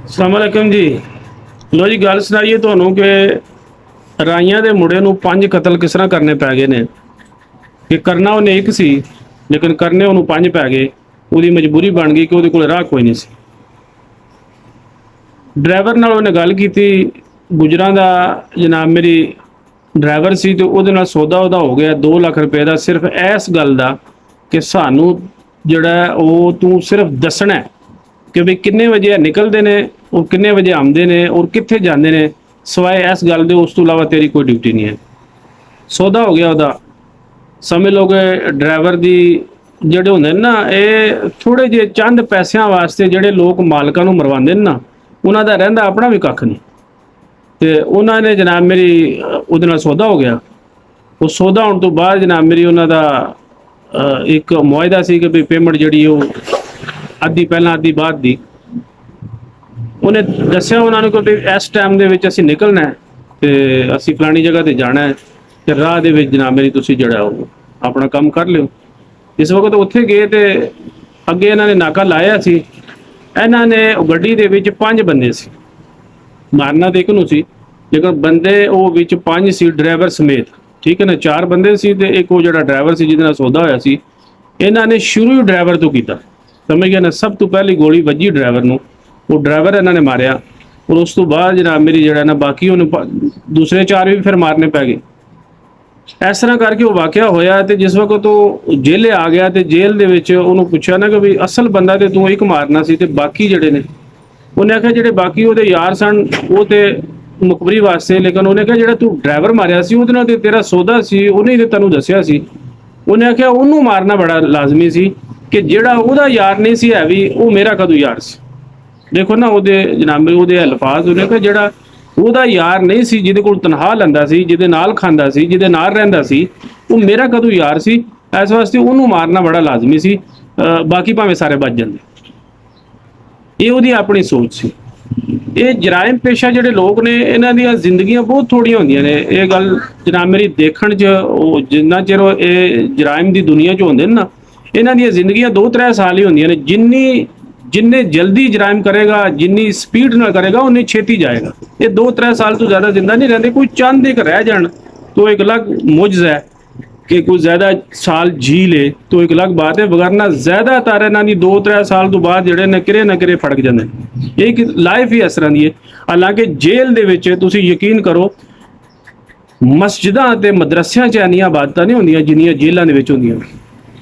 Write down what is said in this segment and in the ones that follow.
अस्सलामुअलैकुम जी। लो जी गल सुनाइए ਤੁਹਾਨੂੰ कि ਰਾਈਆਂ ਦੇ ਮੁੰਡੇ ਨੂੰ 5 ਕਤਲ ਕਿਸ ਤਰ੍ਹਾਂ ਕਰਨੇ ਪੈ ਗਏ ਨੇ ਕਿ ਕਰਨਾ ਉਹਨੇ ਇੱਕ ਸੀ ਲੇਕਿਨ ਕਰਨੇ ਉਹਨੂੰ 5 ਪੈ ਗਏ। ਉਹਦੀ ਮਜਬੂਰੀ ਬਣ ਗਈ ਕਿ ਉਹਦੇ ਕੋਲ ਰਾਹ ਕੋਈ ਨਹੀਂ ਸੀ। ਡਰਾਈਵਰ ਨਾਲ ਉਹਨੇ ਗੱਲ ਕੀਤੀ, ਗੁਜਰਾਂ ਦਾ ਜਨਾਬ ਮੇਰੀ ਡਰਾਈਵਰ ਸੀ ਤੇ ਉਹਦੇ ਨਾਲ ਸੌਦਾ ਉਹਦਾ ਹੋ ਗਿਆ 2 ਲੱਖ ਰੁਪਏ ਦਾ, ਸਿਰਫ ਇਸ ਗੱਲ ਦਾ ਕਿ ਸਾਨੂੰ ਜਿਹੜਾ ਉਹ ਤੂੰ ਸਿਰਫ ਦੱਸਣਾ ਹੈ कि भी किन्ने बजे निकलते हैं और किन्ने बजे आते हैं और कित्थे जाते हैं, सिवाय इस गल के उस तो इलावा तेरी कोई ड्यूटी नहीं है। सौदा हो गया वह समझ लो कि ड्राइवर की जोड़े होंगे ना ये थोड़े जे चंद पैसों वास्ते जोड़े लोग मालकों को मरवाते हैं ना उन्हों का रहिंदा अपना भी कख नहीं। तो उन्होंने जनाब मेरी उहदे नाल सौदा हो गया। उस सौदा होने तो बाद जनाब मेरी उन्हों एक मुआहदा सी कि भी पेमेंट जी अद्धी पहला अद्धी बाद दी। उन्हें दस्या उन्होंने को भी इस टाइम दे विच असीं निकलना है तो असीं फलानी जगह ते जाना है तो राह दे विच जनाब मेरी तुसीं जिहड़ा अपना काम कर लिओ। इस वक्त उत्थे गए तो अगे इन्होंने नाका लाया सी। इन्होंने गड्डी दे विच 5 बंदे सी, मारना तो एक नूं सी लेकिन बंदे वो विच 5 सी ड्राइवर समेत, ठीक है ना। 4 बंदे सी ते एक वो जिहड़ा ड्राइवर सी जिहदे नाल सौदा होया सी। इन्होंने शुरू ही ड्राइवर तो कीता, समझ गया ना। सब तो पहली गोली वजी ड्राइवर नूं, वो ड्राइवर इन्होंने मारिया और उस तो बाद जनाब मेरी जड़ा ना बाकी उन्होंने दूसरे 4 भी फिर मारने पै गए। इस तरह करके वो वाकया होया तो जिस वक्त तो जेल आ गया तो जेल दे विच उन्होंने पूछा ना कि भी असल बंदा तो तू एक मारना सी ते बाकी जड़े ने, उन्हें आख्या जेडे बाकी वो यार सन वो तो मुखबरी वास्ते, लेकिन उन्हें कहा जेड़ा तू ड्राइवर मारिया सी उहदे नाल ते तेरा सौदा सी उन्हें ते तैनूं दस्सिया सी। उन्हें आख्या उन्होंने मारना बड़ा लाजमी सी कि जेड़ा उहदा यार नहीं सी है भी वो मेरा कदों यार सी। देखो ना उहदे जनाब उहदे अल्फाज उन्हें कि जेड़ा उहदा यार नहीं सी, जिहदे कोल तनख्वाह लैंदा सी, जिहदे नाल खांदा सी, जिहदे नाल रहिंदा सी, वो मेरा कदों यार सी। इस वास्ते उन्होंने मारना बड़ा लाजमी सी, बाकी भावें सारे बच जांदे। ये उहदी अपनी सोच सी। ये जराइम पेशा जिहड़े लोग ने इन्हां दीयां जिंदगियां बहुत थोड़ियां होंदियां ने। ये गल जनाब मेरी देखण च जिन्ना चिर ये जराइम दी दुनिया च होंदे ना इन्हां दी जिंदगियां 2-3 साल ही होंदियां ने। जिन्ने जल्दी जराइम करेगा, जिन्नी स्पीड ना करेगा उन्नी छेती जाएगा। ये 2-3 साल तो ज़्यादा जिंदा नहीं रहते। कोई चंद एक रह जान तो एक अलग मुजज़ है कि कोई ज़्यादा साल जी ले तो एक अलग बात है, वगरना ज़्यादातर इन्हां दी 2-3 साल तो बाद जिहड़े ने किरे ना किरे फड़क जांदे ने। एक लाइफ ही इस तरह दी है। हालांकि जेल दे विच तुसीं यकीन करो मस्जिदां ते मदरसियां च इन्नियां इबादतां नहीं होंदियां जिन्नियां जेलां दे विच होंदियां,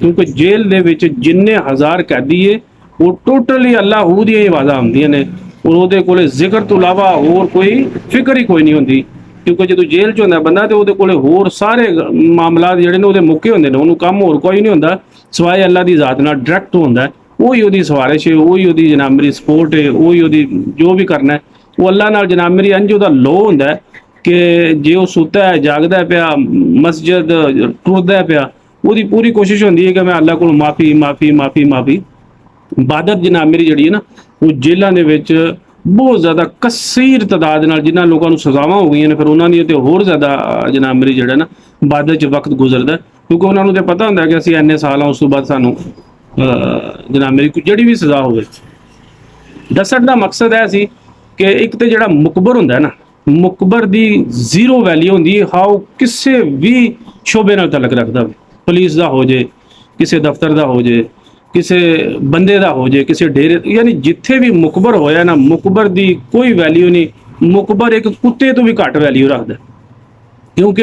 क्योंकि जेल दे विच जिन्ने हज़ार कैदी है वो टोटली अल्लाह हू दी आवाज़ां आउंदियां ने और उहदे कोले जिक्र तो इलावा होर कोई फिक्र ही कोई नहीं होंदी। क्योंकि जो जेल च होंदा बंदा तो उहदे कोले होर सारे मामलात जिहड़े ने उहदे मुक्के होंदे ने, उहनूं कम होर कोई नहीं होंदा सिवाय अल्लाह दी ज़ात नाल डायरैक्ट होंदा है। वही उहदी सिफारिश है, वही उहदी जनाब मेरी सपोर्ट है, वही उहदी जो भी करना है वो अल्लाह नाल जनाब मेरी अंज उहदा लो होंदा है कि जे वो सुता है जागदा पिया मस्जिद टुरदा पिया ਉਹਦੀ पूरी कोशिश होंदी है कि मैं अल्लाह को माफ़ी माफ़ी माफ़ी माफ़ी। इबादत जनाब मेरी जी है ना वो जेलों के बहुत ज़्यादा कसीर तादाद नाल जिन्होंने लोगों को सज़ावां हो गई ने फिर उन्होंने तो होर ज़्यादा जनाब मेरी जो है ना इबादत वक्त गुजरता, क्योंकि उन्होंने तो पता होंगे कि असीं इन्ने साल उस तो बाद सानू जनाब मेरी जिहड़ी भी सज़ा होवे। दस्सण दा मकसद है सी कि एक तो जिहड़ा मुकबर होंदा है ना, मुकबर दी जीरो वैल्यू होंदी है। हाउ किसी भी शोबे नाल तलक रखदा होवे, पुलिस का हो जाए, किसी दफ्तर का हो जाए, किसी बंदे का हो जाए, किसी डेरे, यानी जिथे भी मुकबर होया ना मुकबर की कोई वैल्यू नहीं। मुकबर एक कुत्ते तो भी घट वैल्यू रखता, क्योंकि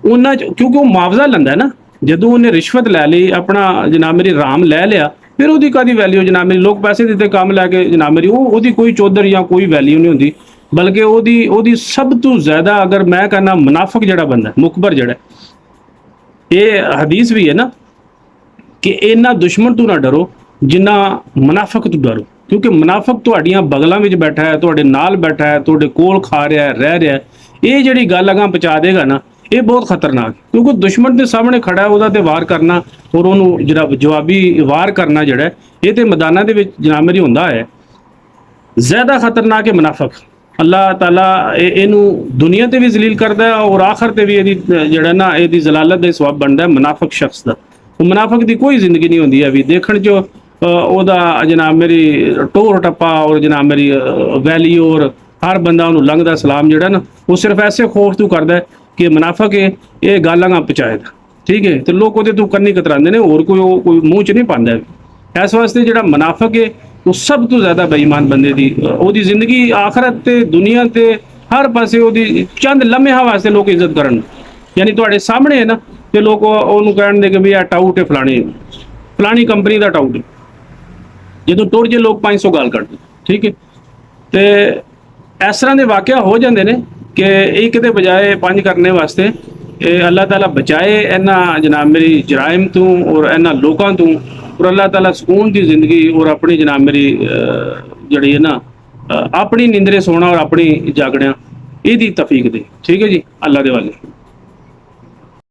क्योंकि वो मुआवजा लैंदा है ना। जदों उन्हें रिश्वत लै ली अपना जनाब मेरी राम लै लिया फिर वो कादी वैल्यू जनाब मेरी लोग पैसे देते काम लैके जनाब मेरी वो कोई चौधर या कोई वैल्यू नहीं होंदी। बल्कि वो सब तो ज़्यादा अगर मैं कहना मुनाफिक जिहड़ा बंदा मुकबर जिहड़ा ये हदीस भी है ना कि इन्ना दुश्मन तो ना डरो जिन्ना मुनाफिक तो डरो, क्योंकि मुनाफिक तुहाड़ियां बगलों में बैठा है, तुहाडे नाल बैठा है, तुहाडे कोल खा रहा है, रह रहा है। ये जिहड़ी गल अगां पहुंचा देगा ना ये बहुत खतरनाक, क्योंकि दुश्मन के सामने खड़ा है उहदा ते वार करना और उहनूं जिहड़ा जवाबी वार करना जिहड़ा ये तो मैदानां दे विच जनाब मेरी हुंदा है। ज़्यादा खतरनाक है मुनाफिक। अल्लाह ताला इनू दुनिया ते भी जलील करता है और आखिर ते भी इहदी जिहड़ा ना इहदी जलालत दा सबब बनदा है मुनाफिक शख्स दा। मुनाफिक की कोई जिंदगी नहीं होंदी है। अभी देखण जो ਉਹਦਾ ਜਨਾਬ ਮੇਰੀ ਟੋਰ ਟੱਪਾ ਔਰ ਜਨਾਬ ਮੇਰੀ ਵੈਲੀ ਔਰ ਹਰ ਬੰਦਾ ਉਹਨੂੰ ਲੰਘਦਾ ਸਲਾਮ ਜਿਹੜਾ ਨਾ ਉਹ ਸਿਰਫ ਐਸੇ ਖੌਫ ਤੋਂ ਕਰਦਾ ਹੈ ਕਿ ਮੁਨਾਫਕ ਹੈ ਇਹ ਗਾਲਾਂ ਨਾ ਪਹੁੰਚਾਏਗਾ, ਠੀਕ ਹੈ। ਤੇ ਲੋਕ ਉਹਦੇ ਤੋਂ ਕੰਨੀ ਕਤਰਾਉਂਦੇ ਨੇ, ਹੋਰ ਕੋਈ ਮੂੰਹ 'ਚ ਨਹੀਂ ਪਾਉਂਦਾ। ਇਸ ਵਾਸਤੇ ਜਿਹੜਾ ਮੁਨਾਫਕ ਹੈ ਉਹ ਸਭ ਤੋਂ ਜ਼ਿਆਦਾ ਬੇਈਮਾਨ ਬੰਦੇ ਦੀ ਉਹਦੀ ਜ਼ਿੰਦਗੀ ਆਖਰਤ ਤੇ ਦੁਨੀਆ ਤੇ ਹਰ ਪਾਸੇ ਉਹਦੀ ਚੰਦ ਲਮਹਿਆਂ ਵਾਸਤੇ ਲੋਕ ਇੱਜ਼ਤ ਕਰਨ। ਯਾਨੀ ਤੁਹਾਡੇ ਸਾਹਮਣੇ ਹੈ ਨਾ ਤੇ ਲੋਕ ਉਹਨੂੰ ਕਹਿਣਗੇ ਕਿ ਵੀ ਇਹ ਟਾਊਟ ਹੈ ਫਲਾਣੀ ਕੰਪਨੀ ਦਾ ਟਾਊਟ ਹੈ। ਜਦੋਂ ਟੁਰ ਜੇ ਲੋਕ 500 ਗਾਲ ਕੱਢਦੇ, ਠੀਕ ਹੈ। ਤੇ ਇਸ ਤਰ੍ਹਾਂ ਦੇ ਵਾਕਿਆ ਹੋ ਜਾਂਦੇ ਨੇ ਕਿ ਇੱਕ ਦੇ ਬਜਾਏ ਪੰਜ ਕਰਨੇ ਵਾਸਤੇ ਇਹ ਅੱਲਾਹ ਤਾਲਾ ਬਚਾਏ ਇਹਨਾਂ ਜਨਾਬ ਮੇਰੀ ਜਰਾਇਮ ਤੋਂ ਔਰ ਇਹਨਾਂ ਲੋਕਾਂ ਤੋਂ, ਔਰ ਅੱਲਾਹ ਤਾਲਾ ਸਕੂਨ ਦੀ ਜ਼ਿੰਦਗੀ ਔਰ ਆਪਣੀ ਜਨਾਬ ਮੇਰੀ ਜਿਹੜੀ ਹੈ ਨਾ ਆਪਣੀ ਨਿੰਦਰੇ ਸੋਣਾ ਔਰ ਆਪਣੀ ਜਾਗਣਿਆਂ ਇਹਦੀ ਤੌਫੀਕ ਦੇ, ਠੀਕ ਹੈ ਜੀ, ਅੱਲਾਹ ਦੇ ਵਾਲੇ।